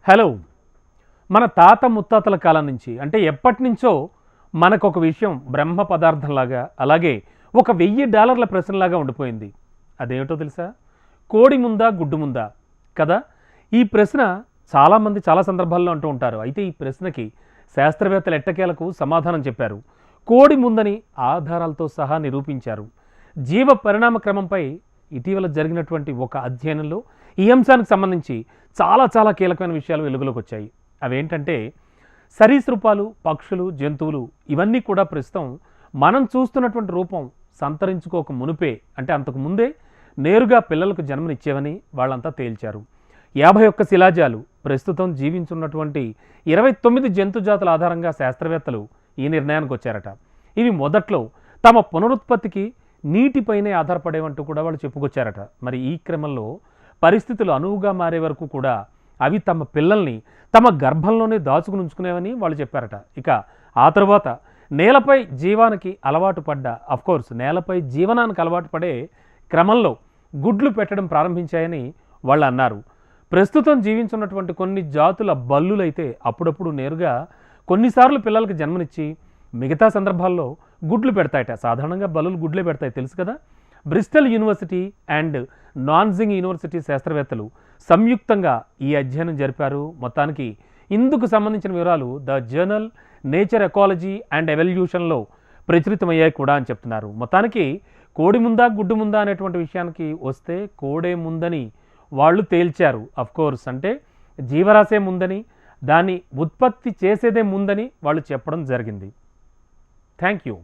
Hello. మన తాత ముత్తాతల కాలం నుంచి అంటే ఎప్పటి నుంచో మనకొక విషయం బ్రహ్మ పదార్థంలాగా, అలాగే ఒక $1000 ప్రశ్నలాగా ఉండిపోయింది. అదేమిటో తెలుసా? కోడి ముందా గుడ్డు ముందా కదా. ఈ ప్రశ్న చాలామంది చాలా సందర్భాల్లో అంటూ ఉంటారు. అయితే ఈ ప్రశ్నకి శాస్త్రవేత్తలు ఎట్టకేలకు సమాధానం చెప్పారు. కోడి ముందని ఆధారాలతో సహా నిరూపించారు. జీవ పరిణామ క్రమంపై ఇటీవల జరిగినటువంటి ఒక అధ్యయనంలో ఈ అంశానికి సంబంధించి చాలా కీలకమైన విషయాలు వెలుగులోకి వచ్చాయి. అవేంటంటే సరీసృపాలు, పక్షులు, జంతువులు ఇవన్నీ కూడా ప్రస్తుతం మనం చూస్తున్నటువంటి రూపం సంతరించుకోక మునుపే, అంటే అంతకు ముందే నేరుగా పిల్లలకు జన్మనిచ్చేవని వాళ్ళంతా తేల్చారు. 51 శిలాజాలు ప్రస్తుతం జీవించున్నటువంటి 29 జంతు జాతుల ఆధారంగా శాస్త్రవేత్తలు ఈ నిర్ణయానికి వచ్చారట. ఇవి మొదట్లో తమ పునరుత్పత్తికి నీటిపైనే ఆధారపడేవంటూ కూడా వాళ్ళు చెప్పుకొచ్చారట. మరి ఈ క్రమంలో పరిస్థితులు అనువుగా మారే వరకు కూడా అవి తమ పిల్లల్ని తమ గర్భంలోనే దాచుకుని ఉంచుకునేవని వాళ్ళు చెప్పారట. ఇక ఆ తరువాత నేలపై జీవానికి అలవాటు పడ్డ, అఫ్కోర్స్ నేలపై జీవనానికి అలవాటు పడే క్రమంలో గుడ్లు పెట్టడం ప్రారంభించాయని వాళ్ళు అన్నారు. ప్రస్తుతం జీవించున్నటువంటి కొన్ని జాతుల బల్లులైతే అప్పుడప్పుడు నేరుగా కొన్నిసార్లు పిల్లలకు జన్మనిచ్చి మిగతా సందర్భాల్లో గుడ్లు పెడతాయట. సాధారణంగా బల్లులు గుడ్లే పెడతాయి, తెలుసు కదా. Bristol university and Nanjing university శాస్త్రవేత్తలు సంయుక్తంగా ఈ అధ్యయనం జరిపారు. మొత్తానికి ఇందుకు సంబంధించిన వివరాలు the journal Nature Ecology and ఎవల్యూషన్లో ప్రచురితమయ్యాయి కూడా అని చెప్తున్నారు. మొత్తానికి కోడి ముందా గుడ్డు ముందా అనేటువంటి విషయానికి వస్తే కోడే ముందని వాళ్ళు తేల్చారు. అఫ్కోర్స్ అంటే జీవరాశే ముందని, దాన్ని ఉత్పత్తి చేసేదే ముందని వాళ్ళు చెప్పడం జరిగింది. Thank you.